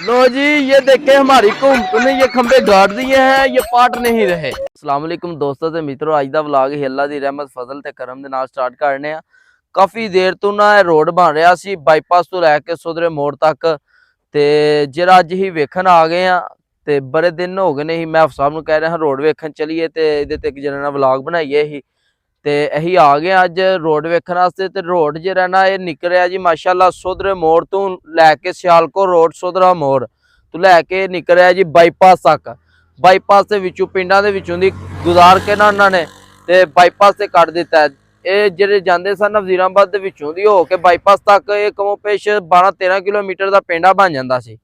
लो जी, ये देखें हमारी हुकूमत ने ये खंबे गाड़ दिए हैं, ये पाट नहीं रहे। अस्सलाम वालेकुम दोस्तों ते मित्रों, अज दा व्लॉग ही अल्लाह दी रहमत फजल ते करम दे नाल स्टार्ट करने आ। काफ़ी देर तो ना रोड बन रहा सी बाईपास तो लैके सुधरे मोड़ तक, ते जेड़ा अज ही वेखन आ गए आ। ते बड़े दिन हो गए नहीं, मैं अफ साहब नूं कह रहा रोड वेखन चलीए ते इहदे ते इक जने नाल व्लॉग बनाइए ही। ते अही आ गए अज रोड वेखन वास्ते। ते रोड जेड़ा ना ये निकलिया जी माशाअल्लाह सुधरे मोड़ तो लैके सियालकोट रोड सुधरा मोड़ तो लैके निकलिया जी बाईपास तक। बाईपास के विचों पिंडां दे विचों दी गुजार के ना उन्होंने ते बाईपास से कट दिता है। ये जेडे जाते सन वजीराबाद दे विचों दी हो के बाईपास तक ये कमो पेश 12-13 किलोमीटर का पिंडा बन जाता सी।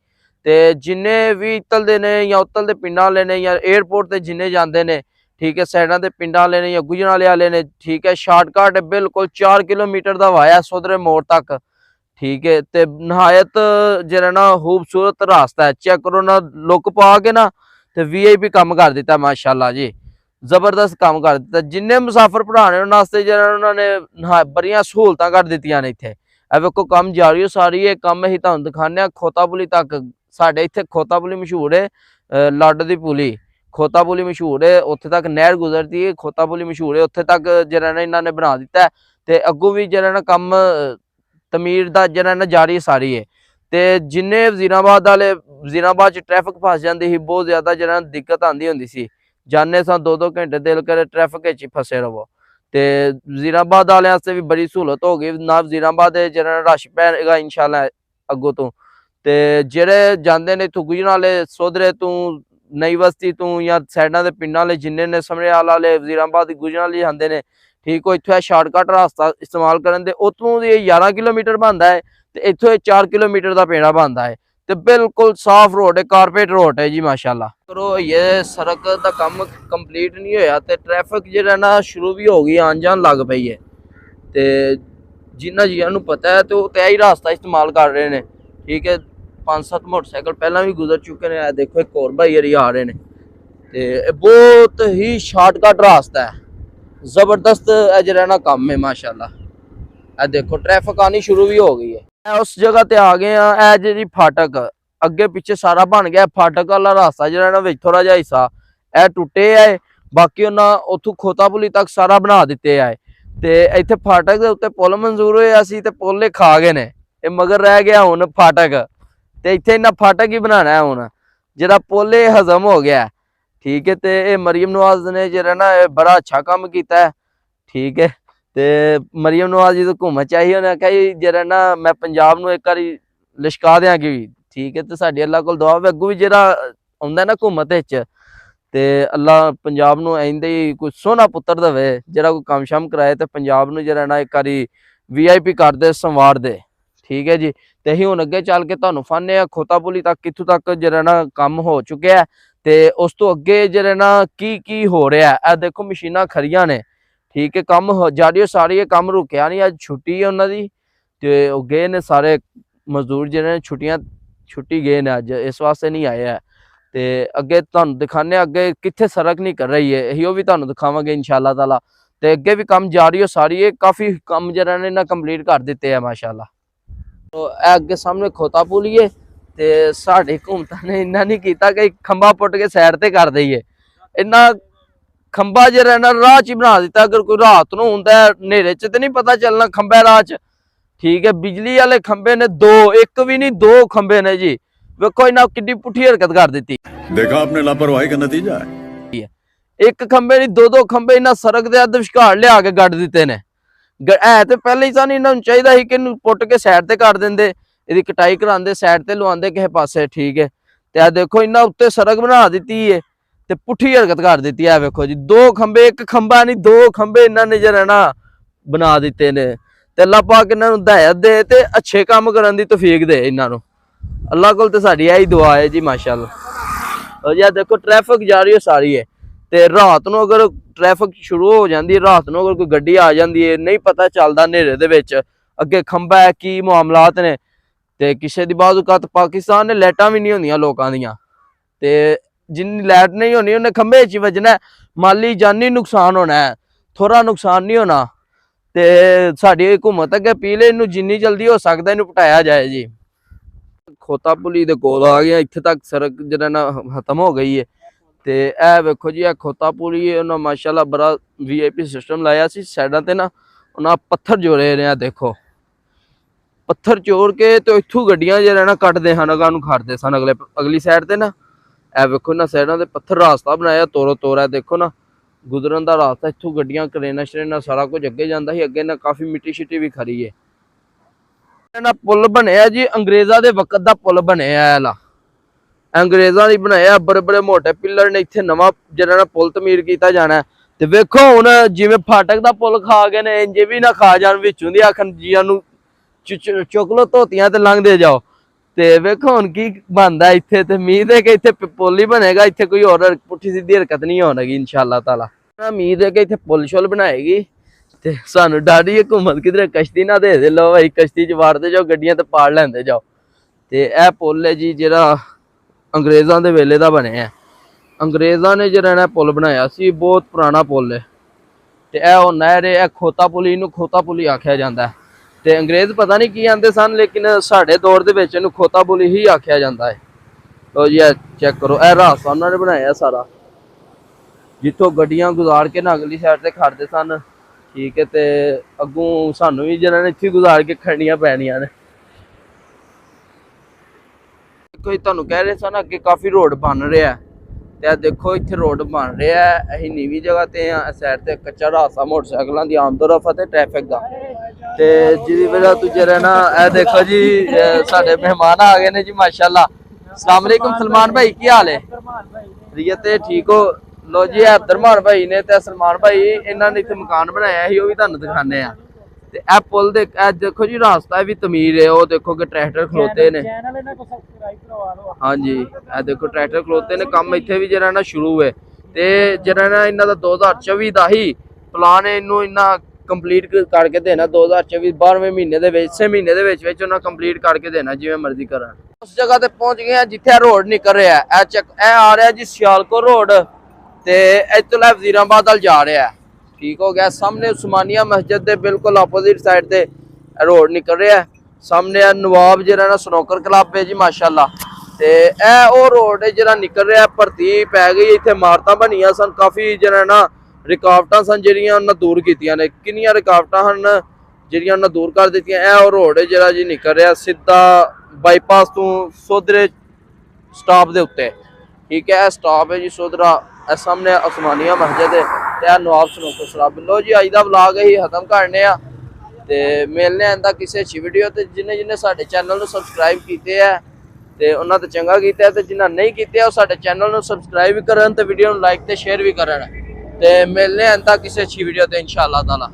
ते जिन्ने भी इतल दे ने या उतल दे पिंडां वाले ने या एयरपोर्ट ते जिन्ने जाते ने, ठीक है, साइडा दे पिंडां वाले ने या गुजराले वाले ने, ठीक है, शार्टकट बिल्कुल 4 किलोमीटर का वाया सुधरे मोड़ तक, ठीक है। ते नहायत जरा ना खूबसूरत रास्ता है, चेक करो ना, लुक पा के ना ते VIP काम कर दिता माशाल्लाह जी, जबरदस्त काम कर दिता। जिन्ने मुसाफिर पढ़ाने वास्ते जरा उन्होंने बड़ियां सहूलतां कर दित्तियां ने इत्थे। ए वेखो काम जारी हो सारी है, काम असीं तुहानूं दिखाने आ खोता पुली तक। साडे इत्थे खोता पुली मशहूर है, लड दी पुली खोता पुली मशहूर है, उत्थे तक नहर गुजरती है, खोता पुली मशहूर है, उत्थे तक जरा ना इन्होंने बना दिता है। ते अगों भी जरा ना कम तमीर दा जरा ना जारी सारी है। ते जिन्ने वजीराबाद वाले वजीराबाद च ट्रैफिक फस जाती सी, बहुत ज्यादा जरा दिक्कत आती होंदी सी, जाने सा 2-2 घंटे दिल करे ट्रैफिक च फसे रहो। ते वजीराबाद वाले वास्ते भी बड़ी सहूलत हो गई ना, वजीराबाद जरा रश पैगा इंशाल्लाह अगों तो। ते जेड़े जाते ने इत्थों गुजराले सोधरे तू नई बस्ती तू या साइडा के पिंडां वाले जिन्ने ने समरेआल वाले वजीराबाद गुजराले जाते हैं, ठीक हो, इत्थों शार्टकट रास्ता इस्तेमाल करन दे उतों 11 किलोमीटर बनता है ते इत्थों 4 किलोमीटर का पेड़ा बनता है। ते बिल्कुल साफ रोड है, कारपेट रोड है जी माशाल्लाह। करो ये सड़क का काम कंप्लीट नहीं होया ते ट्रैफिक जो ना शुरू भी हो गई, आन जान लग पई है। ते जिन्ना जियां नूं पता है तो यही रास्ता इस्तेमाल कर रहे हैं, ठीक है। 5-7 मोटरसाइकिल पहला भी गुजर चुके हैं, देखो एक और भाई हरी आ रहे हैं। ते बहुत ही शार्टकट रास्ता है, जबरदस्त जरा ना काम है माशाल्लाह। देखो ट्रैफिक आनी शुरू भी हो गई है। उस जगह ते आ गए हैं, ए जी फाटक अगे पिछे सारा बन गया। फाटक वाला रास्ता जरा ना थोड़ा जा हिस्सा ए टुटे है, बाकी उन्होंने उतों खोता पुली तक सारा बना दिते है। ते इत्थे फाटक के उत्ते पुल मंजूर होया सी ते पुल खा गए ने, ये मगर रह गया हुण फाटक। ते इत्थे इन्ना फाटक ही बनाना है हुण, जरा पुल हजम हो गया, ठीक है। ते मरियम नवाज ने जरा ना बड़ा अच्छा काम किया है, ठीक है। ते मरियम नवाज जी तो घूमन चाहिए, उन्हें आख्या जरा ना मैं पंजाब नूं एक बारी लिशका देंगी, ठीक है। तो साडी अल्लाह कोल दुआ वे, अगों भी जरा आउंदा ना घूमत विच, ते अल्लाह पंजाब नूं आइंदे ही कोई सोहना पुत्तर देवे, जरा कोई काम शाम कराए ते पंजाब नूं जरा ना एक बारी VIP कर दे, संवार दे, ठीक है जी। ते असीं हुण अगे चल के तुहानूं फाने आ खोता पुली तक, कित्थों तक जरा ना काम हो चुकिया है। ते उस तो अगे जरा ना की हो रहा है, देखो मशीनां खड़ियां ने, ठीक है। कम जारी सारी कम रुकिया नहीं, अज छुट्टी है उन्होंने, तो गए ने सारे मजदूर जिन्हें छुट्टी गए ने, अज इस वास्ते नहीं आए है। ते अगे तुहानूं दिखाने अगे कित्थे सड़क नहीं कर रही है, असीं भी तुहानूं दिखावांगे इंशाअल्लाह ताला। ते अगे भी कम जारी सारी है, काफ़ी कम जरा ने इन्हें कंप्लीट कर दिते है माशाअल्लाह। तो अगे सामने खोता पुली है, ते साडी हुकूमत ने इन्ना नहीं किया कि खंबा पुट के साइड ते कर दईए, इन्ना खंबा जरा ना राह च बना दिता। अगर कोई रात नूं हुंदा है नेरे च तो नहीं पता चलना खंबे राह च, ठीक है। बिजली वाले खंबे ने दो, एक भी नहीं दो खंबे ने जी, वेखो इन्हां किड्डी पुठी हरकत कर दी। देखा आपने लापरवाही का नतीजा है। एक खंबे नहीं दो खंबे इन्हां सड़क दे अध विचकार लिया के गड़ दिते ने। है तो पहले ही सन इन्हां नूं चाहीदा सी कि इहनूं पुट के साइड ते कर देंदे, इहदी कटाई करांदे, साइड ते लवांदे किसे पासे, ठीक है। ते देखो इन्हां उत्ते सड़क बना दी है ते पुठी हरकत कर दी है। वेखो जी दो खंबे, एक खंबा नहीं दो खंबे इन्हां ने जरा ना बना दिते ने। ते अल्लाह पाक इन्हां नूं हिदायत दे ते अच्छे काम करन दी तौफीक दे इन्हां नूं, अल्लाह कोल ते साडी यही दुआ है जी माशाअल्लाह। और यार देखो ट्रैफिक जारी है सारी है, ते रात नूं अगर ट्रैफिक शुरू हो जाती है, रात नूं अगर कोई गड्डी आ जाती है, नहीं पता चलता नेरे दे विच अगे खंबा है की मामलात ने। ते किसी दी बाज़ औकात पाकिस्तान ने लाइटां भी नहीं होंदियां लोकां दियां, ते जिन्नी लाइट नहीं होनी उन्हें खंबे च वजना है, माली जानी नुकसान होना है, थोड़ा नुकसान नहीं होना। ते साडी हुकूमत अगे अपील है, इनू जिन्नी जल्दी हो सकता इनू पटाया जाए जी। ਖੋਤਾ ਪੁਲੀ ਦੇ ਕੋਲ ਆ ਗਏ, ਇੱਥੇ ਤੱਕ ਸੜਕ ਜਿਹੜਾ ਨਾ ਖਤਮ ਹੋ ਗਈ ਹੈ। ਤੇ ਇਹ ਵੇਖੋ ਜੀ, ਇਹ ਖੋਤਾ ਪੁਲੀ ਉਹਨਾਂ ਮਾਸ਼ਾਅੱਲਾ ਬੜਾ VIP ਸਿਸਟਮ ਲਾਇਆ ਸੀ। ਸਾਈਡਾਂ ਤੇ ਨਾ ਉਹਨਾਂ ਪੱਥਰ ਜੋੜੇ ਨੇ, ਦੇਖੋ ਪੱਥਰ ਚੋਰ ਕੇ ਤੇ ਇੱਥੋਂ ਗੱਡੀਆਂ ਜਿਹੜਾ ਨਾ ਕੱਟਦੇ ਹਨ, ਅਗਾਂ ਨੂੰ ਖੜਦੇ ਸਨ ਅਗਲੀ ਸਾਈਡ ਤੇ ਨਾ। ਇਹ ਵੇਖੋ ਨਾ ਸਾਈਡਾਂ ਤੇ ਪੱਥਰ ਰਾਸਤਾ ਬਣਾਇਆ, ਤੋਰੋ ਤੋਰਾ ਦੇਖੋ ਨਾ ਗੁਜ਼ਰਨ ਦਾ ਰਾਸਤਾ, ਇੱਥੋਂ ਗੱਡੀਆਂ ਕਰੇਨਾ ਸ਼ਰੇਨਾ ਸਾਰਾ ਕੁਝ ਅੱਗੇ ਜਾਂਦਾ ਸੀ। ਅੱਗੇ ਨਾ ਕਾਫੀ ਮਿੱਟੀ ਸ਼ਿੱਟੀ ਵੀ ਖੜੀ ਹੈ। ਨਾ ਪੁਲ ਬਣਿਆ ਜੀ ਅੰਗਰੇਜ਼ਾਂ ਦੇ ਵਕਤ ਦਾ ਪੁਲ ਬਣਿਆ, ਇਹਲਾ ਅੰਗਰੇਜ਼ਾਂ ਦੀ ਬਣਾਇਆ, ਬੜੇ ਬੜੇ ਮੋਟੇ ਪਿੱਲਰ ਨੇ। ਇੱਥੇ ਨਵਾਂ ਜਿਹੜਾ ਨਾ ਪੁਲ ਤਮੀਰ ਕੀਤਾ ਜਾਣਾ। ਤੇ ਵੇਖੋ ਹੁਣ ਜਿਵੇਂ ਫਾਟਕ ਦਾ ਪੁਲ ਖਾ ਗਏ ਨੇ, ਇੰਜੇ ਵੀ ਨਾ ਖਾ ਜਾਣ, ਵਿੱਚੋਂ ਦੀ ਆਖਣ ਜੀਆਂ ਨੂੰ ਚੁੱਕ ਲੋ ਧੋਤੀਆਂ ਤੇ ਲੰਘਦੇ ਜਾਓ। ਤੇ ਵੇਖੋ ਹੁਣ ਕੀ ਬਣਦਾ ਇੱਥੇ। ਤੇ ਉਮੀਦ ਹੈ ਕਿ ਇੱਥੇ ਪੁਲ ਹੀ ਬਣੇਗਾ, ਇੱਥੇ ਕੋਈ ਹੋਰ ਪੁੱਠੀ ਸਿੱਧੀ ਹਰਕਤ ਨਹੀਂ ਹੋਣਗੀ ਇਨਸ਼ਾਅੱਲਾ ਤਾਲਾ। ਉਮੀਦ ਹੈ ਕਿ ਇੱਥੇ ਪੁਲ ਸ਼ੁਲ ਬਣਾਏਗੀ। ਤੇ ਸਾਨੂੰ ਡਾਡੀ ਇਹ ਘੁੰਮਤ ਕਿਧਰੇ ਕਸ਼ਤੀ ਨਾ ਦੇ ਲੋ ਭਾਈ, ਕਸ਼ਤੀ ਚ ਵਾੜਦੇ ਜਾਓ, ਗੱਡੀਆਂ ਤੇ ਪਾੜ ਲੈਂਦੇ ਜਾਓ। ਤੇ ਇਹ ਪੁਲ ਹੈ ਜੀ ਜਿਹੜਾ ਅੰਗਰੇਜ਼ਾਂ ਦੇ ਵੇਲੇ ਦਾ ਬਣਿਆ। ਅੰਗਰੇਜ਼ਾਂ ਨੇ ਜਿਹੜਾ ਨਾ ਪੁਲ ਬਣਾਇਆ ਸੀ, ਬਹੁਤ ਪੁਰਾਣਾ ਪੁਲ ਹੈ। ਤੇ ਇਹ ਉਹ ਨਹਿਰ ਹੈ, ਇਹ ਖੋਤਾ ਪੁਲੀ ਨੂੰ ਖੋਤਾ ਪੁਲੀ ਆਖਿਆ ਜਾਂਦਾ। ਤੇ ਅੰਗਰੇਜ਼ ਪਤਾ ਨਹੀਂ ਕੀ ਆਂਦੇ ਸਨ, ਲੇਕਿਨ ਸਾਡੇ ਦੌਰ ਦੇ ਵਿੱਚ ਇਹਨੂੰ ਖੋਤਾ ਪੁਲੀ ਹੀ ਆਖਿਆ ਜਾਂਦਾ ਹੈ। ਲੋ ਜੀ ਇਹ ਚੈੱਕ ਕਰੋ, ਇਹ ਰਾਸਤਾ ਉਹਨਾਂ ਨੇ ਬਣਾਇਆ ਸਾਰਾ, ਜਿੱਥੋਂ ਗੱਡੀਆਂ ਗੁਜ਼ਾਰ ਕੇ ਨਾ ਅਗਲੀ ਸਾਈਡ ਤੇ ਖੜਦੇ ਸਨ। ਠੀਕ ਹੈ, ਤੇ ਅੱਗੋਂ ਸਾਨੂੰ ਵੀ ਜਿਹੜਾ ਨੇ ਇੱਥੇ ਗੁਜ਼ਾਰ ਕੇ ਖੜਨੀਆਂ ਪੈਣੀਆਂ ਨੇ। ਕੋਈ ਤੁਹਾਨੂੰ ਕਹਿ ਰਹੇ ਸਨ ਅੱਗੇ ਕਾਫੀ ਰੋਡ ਬਣ ਰਿਹਾ, ਤੇ ਦੇਖੋ ਇੱਥੇ ਰੋਡ ਬਣ ਰਿਹਾ। ਅਸੀਂ ਨੀਵੀਂ ਜਗ੍ਹਾ ਤੇ ਆ, ਸਾਈਡ ਤੇ ਕੱਚਾ ਰਾਸਤਾ ਮੋਟਰਸਾਈਕਲਾਂ ਦੀ ਆਮਦ-ਓ-ਰਫਤ ਤੇ ਟ੍ਰੈਫਿਕ ਦਾ, ਤੇ ਜਿਹਦੀ ਵਜ੍ਹਾ ਤੋਂ ਜਿਹੜਾ ਨਾ ਇਹ ਦੇਖੋ ਜੀ ਸਾਡੇ ਮਹਿਮਾਨ ਆ ਗਏ ਨੇ ਜੀ ਮਾਸ਼ਾਅੱਲਾ। अस्सलाम वालेकुम सलमान भाई, की हाल है? ਰੀਅਤ ਠੀਕ ਹੋ? ਲੋ ਜੀ ਅਬਦੁਰਮਾਨ ਭਾਈ ਨੇ ਤੇ ਸਲਮਾਨ ਭਾਈ ਇਹਨਾਂ ਨੇ ਇੱਥੇ ਮਕਾਨ ਬਣਾਇਆ ਸੀ, ਉਹ ਵੀ ਤੁਹਾਨੂੰ ਦਿਖਾਣੇ ਆ। ਤੇ ਇਹ ਪੁਲ ਦੇ ਇਹ ਦੇਖੋ ਜੀ ਰਾਸਤਾ ਵੀ ਤਮੀਰ ਹੈ, ਉਹ ਦੇਖੋ ਕਿ ਟਰੈਕਟਰ ਖਲੋਤੇ ਨੇ। ਹਾਂਜੀ ਇਹ ਦੇਖੋ ਟਰੈਕਟਰ ਖਲੋਤੇ ਨੇ, ਕੰਮ ਇੱਥੇ ਵੀ ਜਿਹੜਾ ਨਾ ਸ਼ੁਰੂ ਹੈ। ਤੇ ਜਿਹੜਾ ਨਾ ਇਹਨਾਂ ਦਾ 2024 ਦਾ ਹੀ ਪਲਾਨ ਹੈ, ਇਹਨੂੰ ਇਹਨਾਂ ਕੰਪਲੀਟ ਕਰਕੇ ਦੇਣਾ 2024 12ਵੇਂ ਮਹੀਨੇ ਦੇ ਵਿੱਚ, ਇਸੇ ਮਹੀਨੇ ਦੇ ਵਿੱਚ ਉਹਨਾਂ ਕੰਪਲੀਟ ਕਰਕੇ ਦੇਣਾ, ਜਿਵੇਂ ਮਰਜ਼ੀ ਕਰਨ। ਉਸ ਜਗ੍ਹਾ ਤੇ ਪਹੁੰਚ ਗਏ ਆ ਜਿੱਥੇ ਰੋਡ ਨਿਕਲ ਰਿਹਾ। ਇਹ ਆ ਰਿਹਾ ਜੀ ਸਿਆਲਕੋਟ ਰੋਡ, ਤੇ ਇੱਥੋਂ ਲੈ ਵਜ਼ੀਰਾਬਾਦ ਵੱਲ ਜਾ ਰਿਹਾ। ਠੀਕ ਹੋ ਗਿਆ। ਸਾਹਮਣੇ ਉਸਮਾਨੀਆ ਮਸਜਿਦ ਦੇ ਬਿਲਕੁਲ ਆਪੋਜ਼ਿਟ ਸਾਈਡ ਤੇ ਰੋਡ ਨਿਕਲ ਰਿਹਾ। ਸਾਹਮਣੇ ਆ ਨਵਾਬ ਜਿਹੜਾ ਨਾ ਸਨੋਕਰ ਕਲੱਬ ਹੈ ਜੀ ਮਾਸ਼ਾਅੱਲਾ। ਤੇ ਇਹ ਉਹ ਰੋਡ ਹੈ ਜਿਹੜਾ ਨਿਕਲ ਰਿਹਾ। ਭਰਤੀ ਪੈ ਗਈ, ਇੱਥੇ ਇਮਾਰਤਾਂ ਬਣੀਆਂ ਸਨ, ਕਾਫੀ ਜਿਹੜਾ ਨਾ ਰੁਕਾਵਟਾਂ ਸਨ ਜਿਹੜੀਆਂ ਉਹਨਾਂ ਦੂਰ ਕੀਤੀਆਂ ਨੇ। ਕਿੰਨੀਆਂ ਰੁਕਾਵਟਾਂ ਹਨ ਜਿਹੜੀਆਂ ਉਹਨਾਂ ਦੂਰ ਕਰ ਦਿੱਤੀਆਂ। ਇਹ ਉਹ ਰੋਡ ਹੈ ਜਿਹੜਾ ਜੀ ਨਿਕਲ ਰਿਹਾ ਸਿੱਧਾ ਬਾਈਪਾਸ ਤੋਂ ਸੋਧਰੇ ਸਟਾਪ ਦੇ ਉੱਤੇ। ਠੀਕ ਹੈ, ਇਹ ਸਟਾਪ ਹੈ ਜੀ ਸੋਧਰਾ। ਇਹ ਸਾਹਮਣੇ ਉਸਮਾਨੀਆ ਮਸਜਿਦ ਹੈ ਤੇ ਇਹ ਨਵਾਬ ਸਨੋਕਰ ਕਲੱਬ। ਲੋ ਜੀ ਅੱਜ ਦਾ ਵਲੌਗ ਅਸੀਂ ਖਤਮ ਕਰਨੇ ਆ, ਤੇ ਮਿਲਨੇ ਆਂਦਾ ਕਿਸੇ ਅੱਛੀ ਵੀਡੀਓ ਤੇ। ਜਿਹਨੇ ਸਾਡੇ ਚੈਨਲ ਨੂੰ ਸਬਸਕ੍ਰਾਈਬ ਕੀਤੇ ਆ ਤੇ ਉਹਨਾਂ ਤੇ ਚੰਗਾ ਕੀਤਾ, ਤੇ ਜਿਨ੍ਹਾਂ ਨਹੀਂ ਕੀਤੇ ਉਹ ਸਾਡੇ ਚੈਨਲ ਨੂੰ ਸਬਸਕ੍ਰਾਈਬ ਵੀ ਕਰਨ ਤੇ ਵੀਡੀਓ ਨੂੰ ਲਾਈਕ ਤੇ ਸ਼ੇਅਰ ਵੀ ਕਰਨ। ਤੇ ਮਿਲਨੇ ਆਂਦਾ ਕਿਸੇ ਅੱਛੀ ਵੀਡੀਓ ਤੇ इंशाअल्लाह ताला।